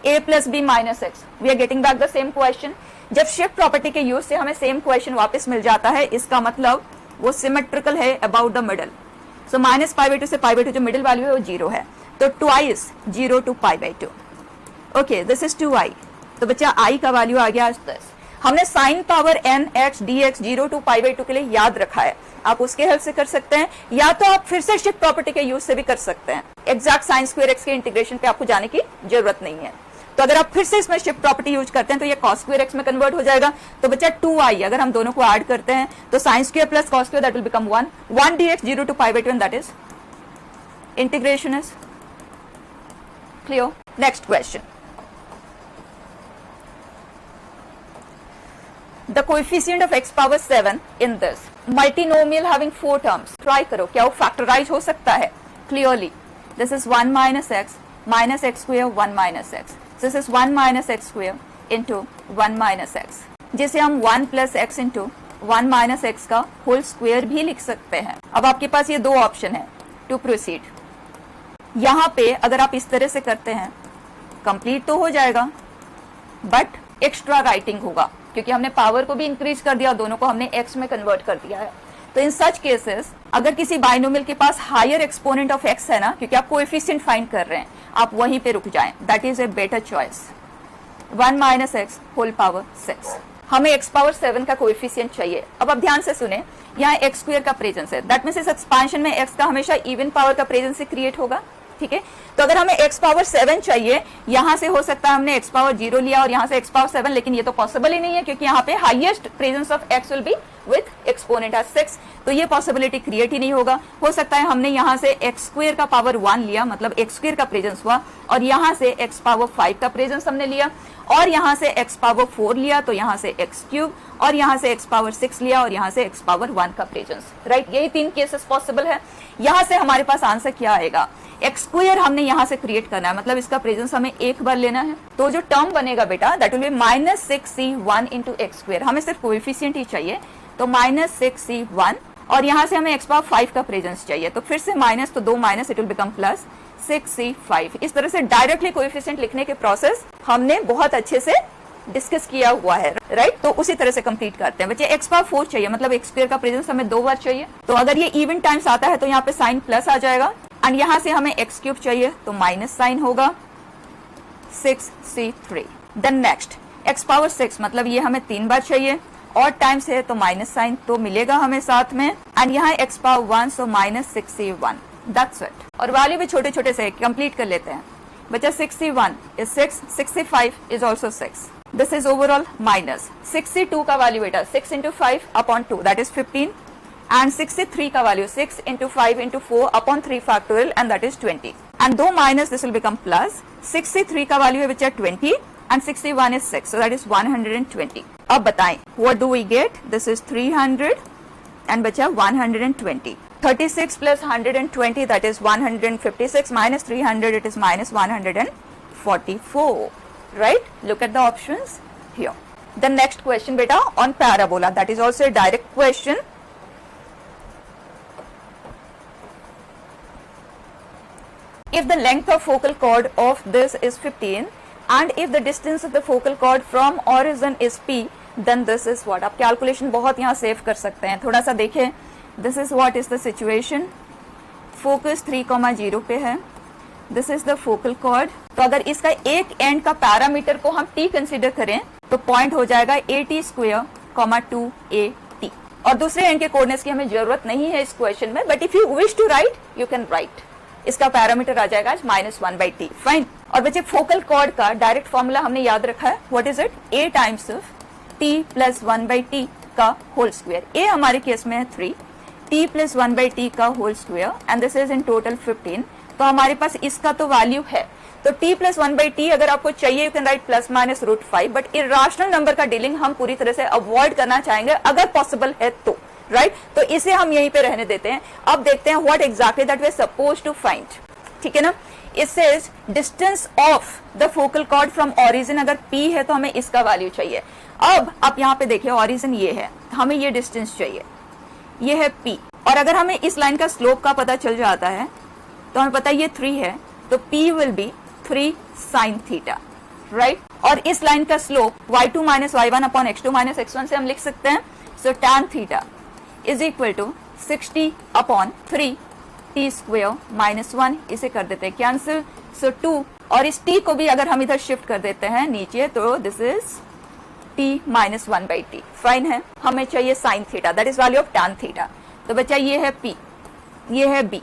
a plus b minus x, we are getting back the same question. जब शिफ्ट प्रॉपर्टी के यूज से हमें सेम क्वेश्चन वापस मिल जाता है, इसका मतलब वो सिमेट्रिकल है about the middle. So minus π/2 से π/2 जो मिडिल वैल्यू है वो 0 है, तो twice 0 to π/2। Okay, this is 2i। तो बच्चा i का वैल्यू आ गया 10। हमने sine power n x dx 0 to π/2 के लिए याद रखा है, आप उसके हेल्प से कर सकते हैं, या तो आप फिर से शिफ्ट प्रॉपर्टी के यूज से भी कर सकते हैं। एग्जैक्ट साइन स्क्वायर एक्स के इंटीग्रेशन पे आपको जाने की जरूरत नहीं है। तो अगर आप फिर से इसमें शिफ्ट प्रॉपर्टी यूज करते हैं तो ये cos स्क्वायर एक्स में कन्वर्ट हो जाएगा। तो बच्चा 2i, अगर हम दोनों को ऐड करते हैं तो sine square plus cos square that will become 1 dx 0 to π/2 and that is integration is clear. Next question, the coefficient of x power 7 in this multinomial having 4 terms, try करो क्या वो factorize हो सकता है? Clearly this is 1 minus x square 1 minus x, this is 1 minus x square into 1 minus x, जिसे हम 1 plus x into 1 minus x का whole square भी लिख सकते हैं। अब आपके पास ये दो ऑप्शन है टू प्रोसीड। यहाँ पे अगर आप इस तरह से करते हैं, कंप्लीट तो हो जाएगा बट एक्स्ट्रा राइटिंग होगा क्योंकि हमने पावर को भी इंक्रीज कर दिया, दोनों को हमने x में कन्वर्ट कर दिया है। तो इन सच केसेस अगर किसी बाइनोमियल के पास हायर एक्सपोनेंट ऑफ x है ना, क्योंकि आप कोएफिशिएंट फाइंड कर रहे हैं, आप वहीं पे रुक जाएं, that is a better choice. 1 minus x whole power 6, हमें x पावर 7 का कोएफिशिएंट चाहिए। अब आप ध्यान से सुने, यहाँ x स्क्वायर का प्रेजेंस है, दैट मींस इस एक्सपेंशन में x का हमेशा इवन पावर का प्रेजेंस से क्रिएट होगा, ठीक है। तो अगर हमें x पावर 7 चाहिए, यहाँ से हो सकता है हमने x पावर 0 लिया और यहाँ से x पावर 7, लेकिन ये तो पॉसिबल ही नहीं है क्योंकि यहाँ पे highest presence of x will be with exponent as 6, तो ये पॉसिबिलिटी क्रिएट ही नहीं होगा। हो सकता है हमने यहाँ से x स्क्वायर का पावर 1 लिया, मतलब x स्क्वायर का प्रेजेंस हुआ, और यहाँ से x पावर 5 का प्रेजेंस हमने लिया, और यहाँ से x पावर 4 लिया, तो यहाँ से x क्यूब, और यहाँ से x पावर 6 लिया, और यहाँ से x पावर 1 का प्रेजेंस, राइट। यही 3 केसेस पॉसिबल है। यहाँ से हमारे पास आंसर क्या आएगा? एक्स स्क्वायर हमने यहाँ से क्रिएट करना है, मतलब इसका प्रेजेंस हमें एक बार लेना है, तो जो टर्म बनेगा बेटा that will B minus 6c1 into x square. हमें सिर्फ कोएफिशिएंट ही चाहिए, तो माइनस 6c1, और यहाँ से हमें x पावर 5 का प्रेजेंस चाहिए, तो फिर से माइनस, तो 2 minus, it will become plus 6c5। इस तरह से डायरेक्टली कोएफिशिएंट लिखने के प्रोसेस हमने बहुत अच्छे से डिस्कस किया हुआ है, राइट। तो उसी तरह से कंप्लीट करते हैं बच्चे। x पावर 4 चाहिए, मतलब x स्क्वायर का प्रेजेंस हमें 2 बार चाहिए, तो अगर ये इवन टाइम्स आता है तो यहाँ पे साइन प्लस आ जाएगा, एंड यहाँ से हमें x क्यूब चाहिए तो माइनस साइन होगा 6c3। Then next x power 6, मतलब ये हमें 3 बार चाहिए, और टाइम्स है तो माइनस साइन तो मिलेगा हमें साथ में, एंड यहाँ x power 1 so minus 6c1, that's it. और वैल्यू भी छोटे छोटे से कंप्लीट कर लेते हैं बच्चा। 6c1 is 6, 65 is also 6, this is overall minus 62 का वैल्यू बेटा 6 into 5 upon 2 that is 15, and 63 का value 6 into 5 into 4 upon 3 factorial and that is 20, and 2 minus this will become plus 63 का value है बच्चा 20 and 61 is 6, so that is 120. अब बताएं, what do we get? This is 300 and बचा 120. 36 plus 120, that is 156, minus 300, it is minus 144, right? Look at the options here. The next question beta on parabola, that is also a direct question. If the length of focal chord of this is 15 and if the distance of the focal chord from origin is p, then this is what. आप calculation बहुत यहाँ save कर सकते हैं. थोड़ा सा देखें. This is what is the situation. Focus 3,0 पे है. This is the focal chord. तो अगर इसका एक एंड का पैरामीटर को हम t कंसिडर करें तो पॉइंट हो जाएगा at स्क्वायर, 2at. और दूसरे एंड के कोऑर्डिनेट्स की हमें जरूरत नहीं है इस क्वेश्चन में, but if you wish to write you can write. इसका पैरामीटर आ जाएगा -1/t. फाइन. और बच्चे फोकल कॉर्ड का डायरेक्ट फॉर्मूला हमने याद रखा है. What is it? a times of t plus 1/t का होल स्क्वायर. a हमारे केस में है 3, t प्लस 1/t का whole square and this is in total 15. तो हमारे पास इसका तो वैल्यू है. तो t प्लस 1/t अगर आपको चाहिए you can right ±√5, but irrational number का डीलिंग हम पूरी तरह से अवॉइड करना चाहेंगे अगर पॉसिबल है तो. राइट तो इसे हम यहीं पे रहने देते हैं. अब देखते हैं what exactly that we are supposed to find. ठीक है ना. It says distance of the focal chord from origin. अगर p है तो हमें इसका वैल्यू चाहिए. अब आप यहाँ पे देखिए ओरिजिन ये है, हमें ये डिस्टेंस चाहिए, ये है p. और अगर हमें इस लाइन का स्लोप का पता चल जाता है तो हमें पता है ये 3 है, तो p will be 3 sin theta. Right. और इस लाइन का slope y2 minus y1 upon x2 minus x1 से हम लिख सकते हैं. So tan theta is equal to 60 upon 3 t square minus 1. इसे कर देते हैं कैंसिल. सो 2 और इस t को भी अगर हम इधर शिफ्ट कर देते हैं नीचे तो this is t minus 1/t. Fine है. हमें चाहिए sine theta, that is value of tan theta. तो बच्चा ये है p, ये है b,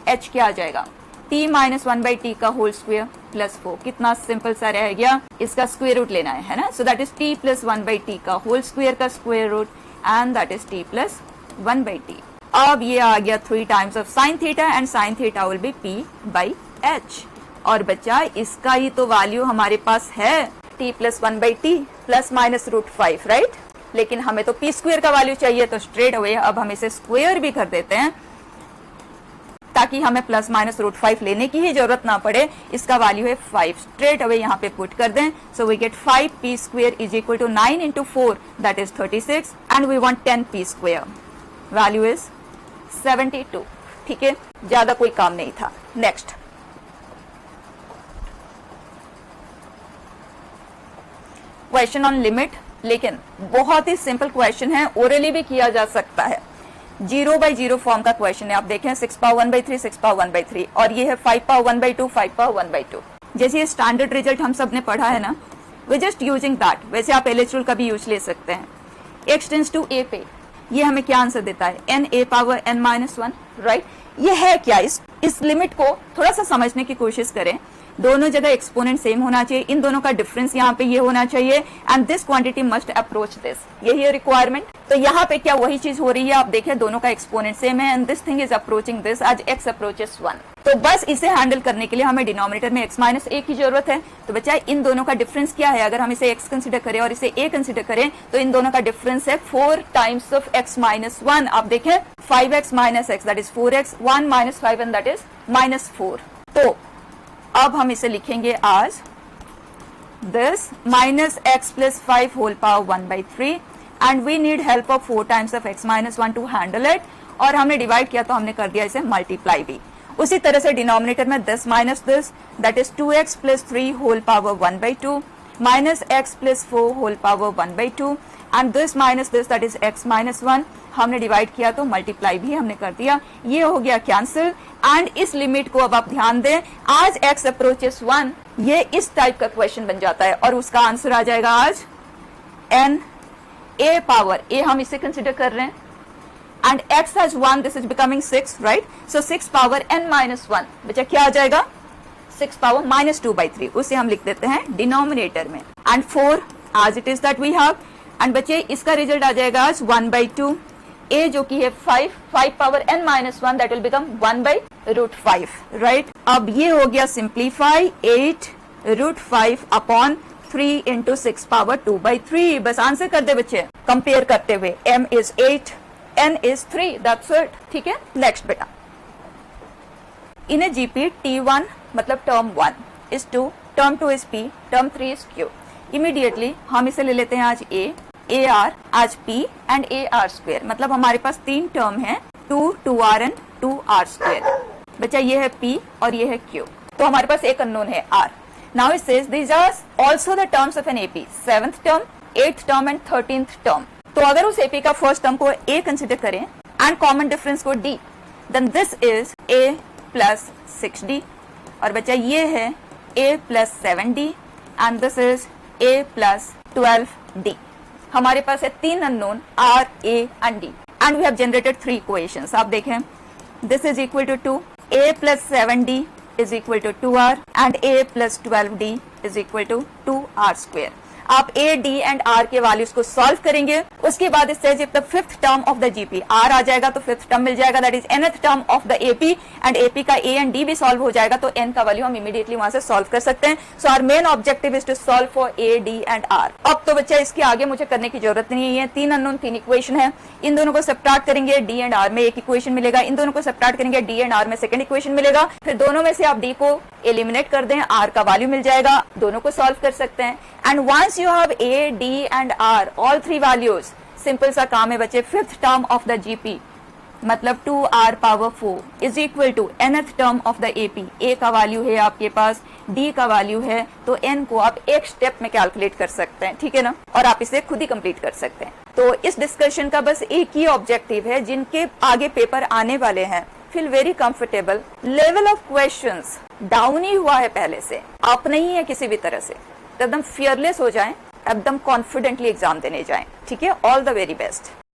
h क्या आ जाएगा? t माइनस 1/t का होल स्क्वायर प्लस 4. कितना सिंपल सा रह गया. इसका स्क्वायर रूट लेना है ना. So that is t plus 1/t का होल स्क्वायर का square root and that is t plus 1/t. अब ये आ गया 3 times of sine theta and sine theta will be p/h. और बच्चा इसका ही तो वैल्यू हमारे पास है t plus 1/t plus -√5. Right. लेकिन हमें तो p स्क्वायर का वैल्यू चाहिए, तो स्ट्रेट अवे अब हम इसे स्क्वायर भी कर देते हैं ताकि हमें प्लस -√5 लेने की ही जरूरत ना पड़े. इसका वैल्यू है 5. स्ट्रेट अवे यहाँ पे पुट कर दें. So we get 5p square is equal to 9 into 4 that is 36 and we want 10p square. Value is 72. ठीक है. ज्यादा कोई काम नहीं था. Next question on limit. लेकिन बहुत ही सिंपल क्वेश्चन है, ओरली भी किया जा सकता है. 0/0 फॉर्म का क्वेश्चन है. आप देखें 6 पावर 1/3 6 पावर 1/3 और ये है 5 पावर 1/2 5 पावर 1/2. जैसे ये स्टैंडर्ड रिजल्ट हम सब ने पढ़ा है ना, वी जस्ट यूजिंग दैट. वैसे आप LH रूल का भी यूज ले सकते हैं. x टेंड्स टू a पे ये हमें क्या आंसर देता है? n a power n-1. Right. ये है क्या? इस लिमिट को थोड़ा सा समझने की कोशिश करें. दोनों जगह एक्सपोनेंट सेम होना चाहिए. इन दोनों का डिफरेंस यहाँ पे ये होना चाहिए and this quantity must approach this. यही है रिक्वायरमेंट. तो यहाँ पे क्या वही चीज हो रही है? आप देखिए दोनों का एक्सपोनेंट सेम है and this thing is approaching this as x approaches 1. तो बस इसे हैंडल करने के लिए हमें डिनोमिनेटर में x माइनस a की जरूरत है. तो बच्चा इन दोनों का डिफरेंस क्या है? अगर हम इसे x कंसिडर करें और इसे a कंसिडर करें तो इन दोनों का डिफरेंस है 4 टाइम्स ऑफ x माइनस 1. आप देखें 5x minus x that is 4x, 1 minus 5 and that is -4. तो अब हम इसे लिखेंगे आज this minus x plus 5 whole power 1/3 and we need help of 4 times of x minus 1 to handle it. और हमने डिवाइड किया तो हमने कर दिया इसे मल्टीप्लाई भी. उसी तरह से डिनोमिनेटर में this minus this that is 2x plus 3 whole power 1/2 minus x plus 4 whole power 1/2 and this minus this that is x minus 1. हमने डिवाइड किया तो मल्टीप्लाई भी हमने कर दिया. ये हो गया कैंसिल एंड इस लिमिट को अब आप ध्यान दें आज x अप्रोचेस 1. ये इस टाइप का क्वेश्चन बन जाता है और उसका आंसर आ जाएगा आज n a पावर a. हम इसे कंसिडर कर रहे हैं and x has 1 this is becoming 6. Right. So 6 power n-1 बच्चा क्या आ जाएगा? 6 पावर -2/3. उसे हम लिख देते हैं डिनोमिनेटर में and 4 as it is that we have. And बच्चे इसका रिजल्ट आ जाएगा आज 1/2. a जो की है 5 power n-1 that will become 1/√5. Right. अब ये हो गया simplify 8√5 upon 3 into 6 power 2 by 3। बस आंसर कर दे बच्चे कंपेयर करते हुए। m is 8, n is 3, that's it। ठीक है, नेक्स्ट बेटा। इन ए जीपी T1 मतलब term 1 is 2, term 2 is P, term 3 is Q। Immediately हम इसे ले लेते हैं आज A, AR आज P एंड AR स्क्वायर, मतलब हमारे पास तीन टर्म है 2, 2R एंड 2R स्क्वायर। बच्चा ये है P और ये है Q, तो हमारे पास एक अननोन है R। Now it says these are also the terms of an AP, 7th term, 8th term and 13th term. तो अगर उस AP का फर्स्ट टर्म को A कंसिडर करें एंड कॉमन डिफरेंस को D, then this is A plus 6D, और बच्चा ये है A plus 7D and this is A plus 12D। हमारे पास है तीन unknown R, A and D and we have generated 3 equations. आप देखें, this is equal to 2, A plus 7D is equal to 2R and A plus 12D is equal to 2R square। आप A, D and R के values को solve करेंगे, उसके बाद it says if the fifth term of the GP R आ जाएगा तो fifth term मिल जाएगा, that is nth term of the AP and AP का A एंड D भी सॉल्व हो जाएगा, तो n का वैल्यू हम इमीडिएटली वहां से सॉल्व कर सकते हैं। So our main objective is to solve for A, D and R। अब तो बच्चा इसके आगे मुझे करने की जरूरत नहीं है, तीन अननोन तीन इक्वेशन है, इन दोनों को सब्ट्रैक्ट करेंगे D एंड R में एक इक्वेशन मिलेगा, इन दोनों को सब्ट्रैक्ट करेंगे D एंड R में सेकंड इक्वेशन मिलेगा, फिर दोनों में से आप D को एलिमिनेट कर दें, R का वैल्यू मिल जाएगा, दोनों को सॉल्व कर सकते हैं। And once you have A, D and R all three values, simple सा काम है बच्चे, fifth term of the GP मतलब 2R power 4 is equal to nth term of the AP। A का वैल्यू है आपके पास, D का वैल्यू है, तो n को आप एक स्टेप में कैलकुलेट कर सकते हैं, ठीक है ना, और आप इसे खुद ही कंप्लीट कर सकते हैं। तो इस डिस्कशन का बस एक ही ऑब्जेक्टिव है, जिनके आगे पेपर आने वाले हैं feel very comfortable, level of questions down ही हुआ है पहले से, अप नहीं है किसी भी तरह से, तो एकदम फियरलेस हो जाएं, एकदम कॉन्फिडेंटली एग्जाम देने जाएं, ठीक है। All the very best.